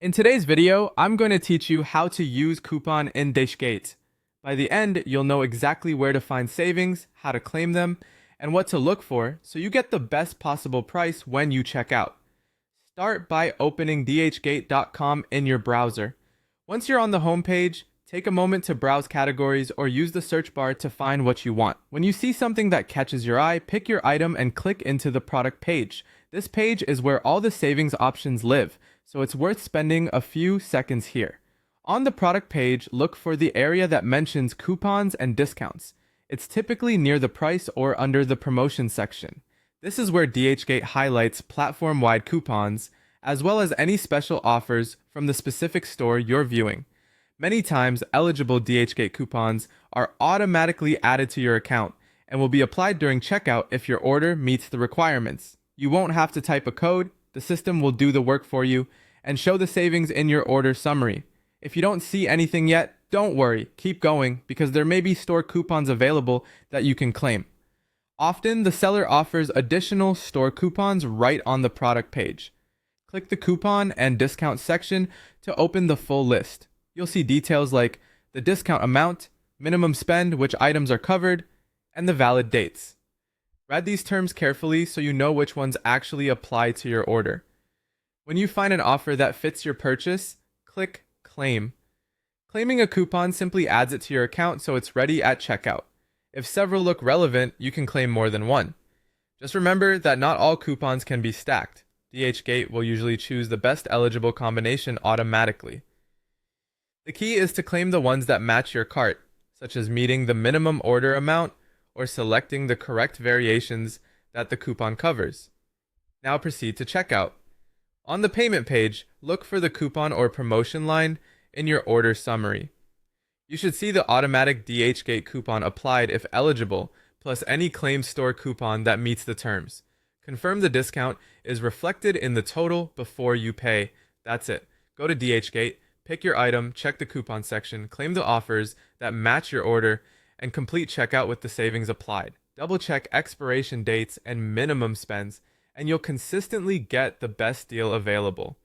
In today's video, I'm going to teach you how to use coupon in Dhgate. By the end, you'll know exactly where to find savings, how to claim them, and what to look for so you get the best possible price when you check out. Start by opening dhgate.com in your browser. Once you're on the home page, take a moment to browse categories or use the search bar to find what you want. When you see something that catches your eye, pick your item and click into the product page. This page is where all the savings options live, so it's worth spending a few seconds here. On the product page, look for the area that mentions coupons and discounts. It's typically near the price or under the promotion section. This is where Dhgate highlights platform-wide coupons, as well as any special offers from the specific store you're viewing. Many times, eligible Dhgate coupons are automatically added to your account and will be applied during checkout if your order meets the requirements. You won't have to type a code, the system will do the work for you and show the savings in your order summary. If you don't see anything yet, don't worry, keep going because there may be store coupons available that you can claim. Often, the seller offers additional store coupons right on the product page. Click the coupon and discount section to open the full list. You'll see details like the discount amount, minimum spend, which items are covered, and the valid dates. Read these terms carefully so you know which ones actually apply to your order. When you find an offer that fits your purchase, click Claim. Claiming a coupon simply adds it to your account so it's ready at checkout. If several look relevant, you can claim more than one. Just remember that not all coupons can be stacked. Dhgate will usually choose the best eligible combination automatically. The key is to claim the ones that match your cart, such as meeting the minimum order amount or selecting the correct variations that the coupon covers. Now proceed to checkout. On the payment page, look for the coupon or promotion line in your order summary. You should see the automatic Dhgate coupon applied if eligible, plus any claimed store coupon that meets the terms. Confirm the discount is reflected in the total before you pay. That's it. Go to Dhgate, pick your item, check the coupon section, claim the offers that match your order, and complete checkout with the savings applied. Double check expiration dates and minimum spends, and you'll consistently get the best deal available.